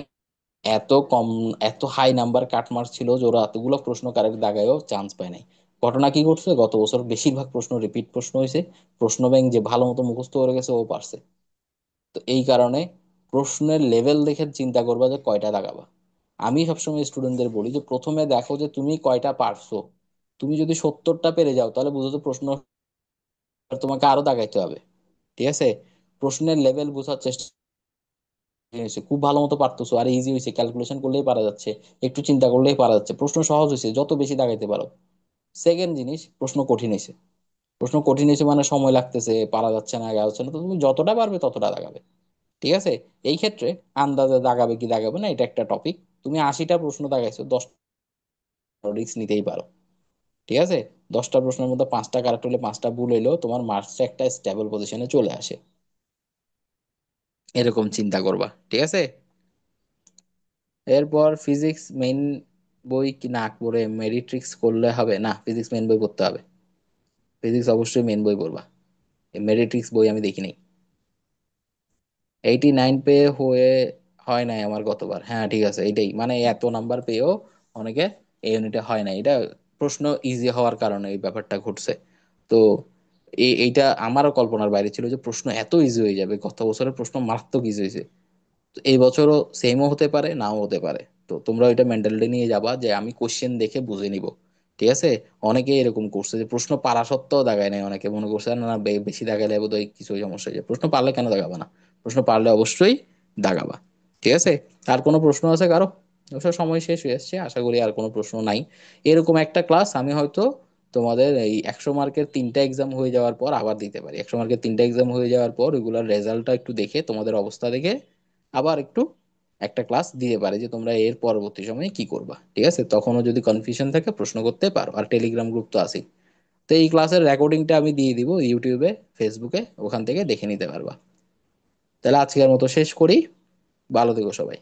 এত কম, এত হাই নাম্বার কাট মার্কস ছিল যে ওরা এতগুলো প্রশ্ন কারেক্ট দাগায়ও চান্স পায় নাই। ঘটনা কি ঘটছে, গত বছর বেশিরভাগ প্রশ্ন রিপিট প্রশ্ন হয়েছে, প্রশ্ন ব্যাংক যে ভালো মতো মুখস্থ করে গেছে ও পারছে। তো এই কারণে প্রশ্নের লেভেল দেখে চিন্তা করবা যে কয়টা দাগাবা। আমি সবসময় স্টুডেন্টদের বলি যে প্রথমে দেখো যে তুমি কয়টা পারছো। তুমি যদি 70টা পেরে যাও তাহলে বুঝো তো প্রশ্ন তোমাকে আরো দাগাইতে হবে। ঠিক আছে? প্রশ্নের লেভেল বোঝার চেষ্টা হয়েছে, খুব ভালো মতো পারতেছো আর ইজি হয়েছে, ক্যালকুলেশন করলেই পারা যাচ্ছে, একটু চিন্তা করলেই পারা যাচ্ছে, প্রশ্ন সহজ হয়েছে, যত বেশি দাগাইতে পারো। সেকেন্ড জিনিস, প্রশ্ন কঠিন হয়েছে, প্রশ্ন কঠিন হয়েছে মানে সময় লাগতেছে, পারা যাচ্ছে না, আগে যাচ্ছে না, তো তুমি যতটা পারবে ততটা দাগাবে। ঠিক আছে? এই ক্ষেত্রে আন্দাজে দাগাবে কি দাগাবে না এটা একটা টপিক। তুমি 80টা প্রশ্ন দাগাইছো, 10 রিস্ক নিতেই পারো। ঠিক আছে? 10টা প্রশ্নের মধ্যে 5টা কারেক্ট হলে, 5টা ভুল হইলেও তোমার মার্কসটা একটা স্টেবল পজিশনে চলে আসে। এরকম চিন্তা করবা। ঠিক আছে? এরপর ফিজিক্স মেইন বই কি না পড়ে মেরিট্রিক্স করলে হবে? না, ফিজিক্স মেইন বই পড়তে হবে। ফিজিক্স অবশ্যই মেইন বই পড়বা, এই মেরিট্রিক্স বই আমি দেখি নাই। 89 পেয়ে হয়ে হয় নাই আমার গতবার, হ্যাঁ ঠিক আছে, এইটাই মানে এত নাম্বার পেয়েও অনেকে এই ইউনিটে হয় নাই, এটা প্রশ্ন ইজি হওয়ার কারণে এই ব্যাপারটা ঘটছে। তো এইটা আমারও কল্পনার বাইরে ছিল যে প্রশ্ন এত ইজি হয়ে যাবে, গত বছরের প্রশ্ন মারাত্মক ইজি হয়েছে। তো এই বছরও সেমও হতে পারে, নাও হতে পারে। তো তোমরা ওইটা মেন্টালিটি নিয়ে যাবা যে আমি কোশ্চেন দেখে বুঝে নিব। ঠিক আছে? অনেকে এরকম করছে যে প্রশ্ন পারা সত্ত্বেও দাগায় নাই, অনেকে মনে করছে না না বেশি দাগাইলে বোধহয় কিছু সমস্যা হয়ে যায়। প্রশ্ন পারলে কেন দাগাবা না? প্রশ্ন পারলে অবশ্যই দাগাবা। ঠিক আছে? আর কোনো প্রশ্ন আছে কারো? অবশ্য সময় শেষ হয়ে আসছে, আশা করি আর কোনো প্রশ্ন নাই। এরকম একটা ক্লাস আমি হয়তো তোমাদের এই 100 মার্কের 3টা এক্সাম হয়ে যাওয়ার পর আবার দিতে পারি। 100 মার্কের 3টা এক্সাম হয়ে যাওয়ার পর ওইগুলোর রেজাল্টটা একটু দেখে, তোমাদের অবস্থা দেখে আবার একটু একটা ক্লাস দিতে পারে যে তোমরা এর পরবর্তী সময়ে কি করবা। ঠিক আছে? তখনও যদি কনফিউশন থাকে প্রশ্ন করতে পারো, আর টেলিগ্রাম গ্রুপ তো আছেই। তো এই ক্লাসের রেকর্ডিংটা আমি দিয়ে দিব ইউটিউবে, ফেসবুকে, ওখান থেকে দেখে নিতে পারবা। তাহলে আজকের মতো শেষ করি। ভালো থেকো সবাই।